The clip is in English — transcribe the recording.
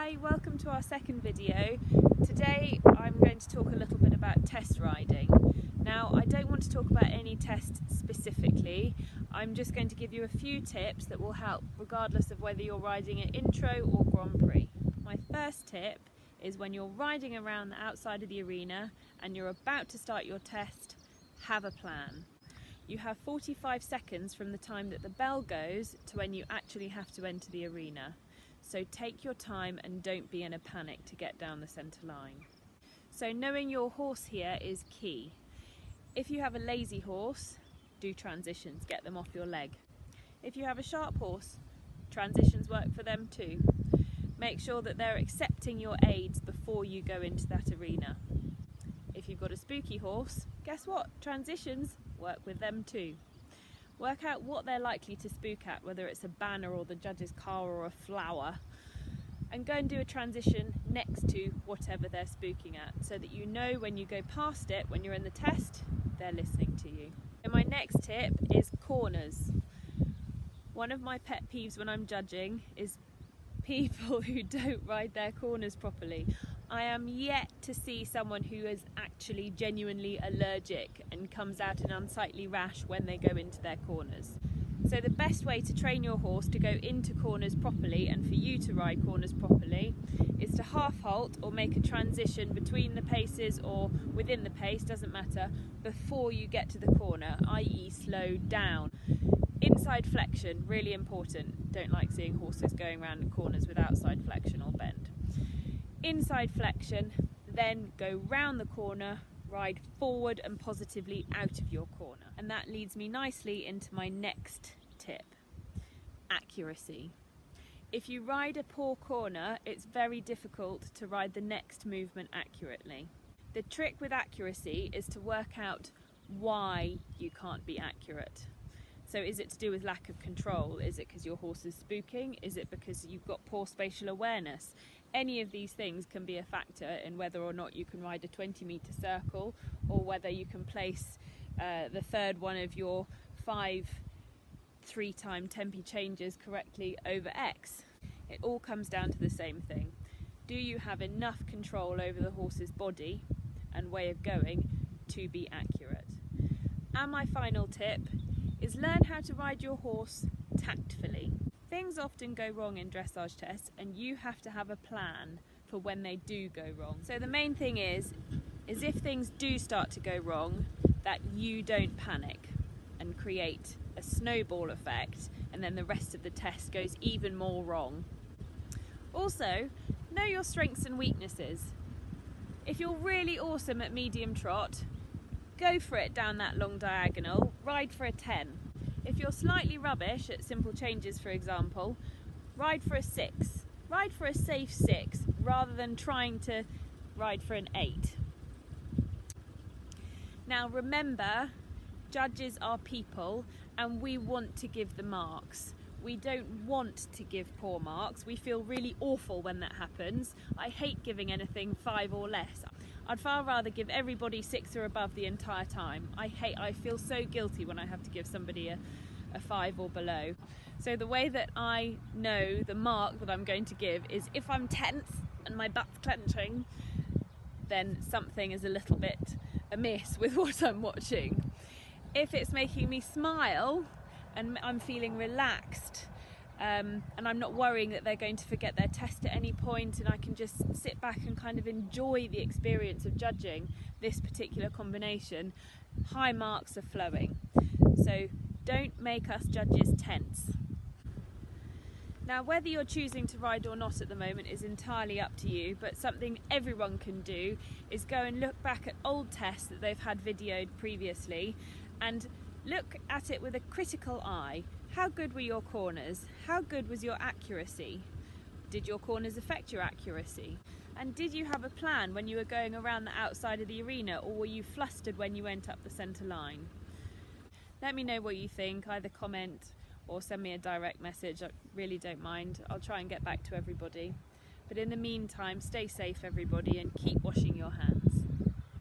Hi, welcome to our second video. Today I'm going to talk a little bit about test riding. Now, I don't want to talk about any test specifically. I'm just going to give you a few tips that will help regardless of whether you're riding at intro or Grand Prix. My first tip is when you're riding around the outside of the arena and you're about to start your test, have a plan. You have 45 seconds from the time that the bell goes to when you actually have to enter the arena. So take your time and don't be in a panic to get down the centre line. So knowing your horse here is key. If you have a lazy horse, do transitions, get them off your leg. If you have a sharp horse, transitions work for them too. Make sure that they're accepting your aids before you go into that arena. If you've got a spooky horse, guess what? Transitions work with them too. Work out what they're likely to spook at, whether it's a banner or the judge's car or a flower, and go and do a transition next to whatever they're spooking at so that you know when you go past it, when you're in the test, they're listening to you. And my next tip is corners. One of my pet peeves when I'm judging is people who don't ride their corners properly. I am yet to see someone who is actually genuinely allergic and comes out an unsightly rash when they go into their corners. So the best way to train your horse to go into corners properly and for you to ride corners properly is to half halt or make a transition between the paces or within the pace, doesn't matter, before you get to the corner, i.e. slow down. Inside flexion, really important. Don't like seeing horses going around corners without side flexion or bend. Inside flexion, then go round the corner, ride forward and positively out of your corner. And that leads me nicely into my next tip, accuracy. If you ride a poor corner, it's very difficult to ride the next movement accurately. The trick with accuracy is to work out why you can't be accurate. So is it to do with lack of control? Is it because your horse is spooking? Is it because you've got poor spatial awareness? Any of these things can be a factor in whether or not you can ride a 20-metre circle or whether you can place the third one of your 5 3-time tempi changes correctly over X. It all comes down to the same thing. Do you have enough control over the horse's body and way of going to be accurate? And my final tip is learn how to ride your horse tactfully. Things often go wrong in dressage tests and you have to have a plan for when they do go wrong. So the main thing is if things do start to go wrong, that you don't panic and create a snowball effect and then the rest of the test goes even more wrong. Also, know your strengths and weaknesses. If you're really awesome at medium trot, go for it down that long diagonal, ride for a 10. If you're slightly rubbish at simple changes, for example, ride for a 6. Ride for a safe 6 rather than trying to ride for an 8. Now remember, judges are people and we want to give the marks. We don't want to give poor marks. We feel really awful when that happens. I hate giving anything 5 or less. I'd far rather give everybody 6 or above the entire time. I feel so guilty when I have to give somebody a 5 or below. So the way that I know the mark that I'm going to give is if I'm tense and my butt's clenching, then something is a little bit amiss with what I'm watching. If it's making me smile and I'm feeling relaxed, and I'm not worrying that they're going to forget their test at any point and I can just sit back and kind of enjoy the experience of judging this particular combination, high marks are flowing. So don't make us judges tense. Now whether you're choosing to ride or not at the moment is entirely up to you, but something everyone can do is go and look back at old tests that they've had videoed previously and look at it with a critical eye. How good were your corners? How good was your accuracy? Did your corners affect your accuracy? And did you have a plan when you were going around the outside of the arena, or were you flustered when you went up the centre line? Let me know what you think, either comment or send me a direct message. I really don't mind. I'll try and get back to everybody. But in the meantime, stay safe everybody and keep washing your hands.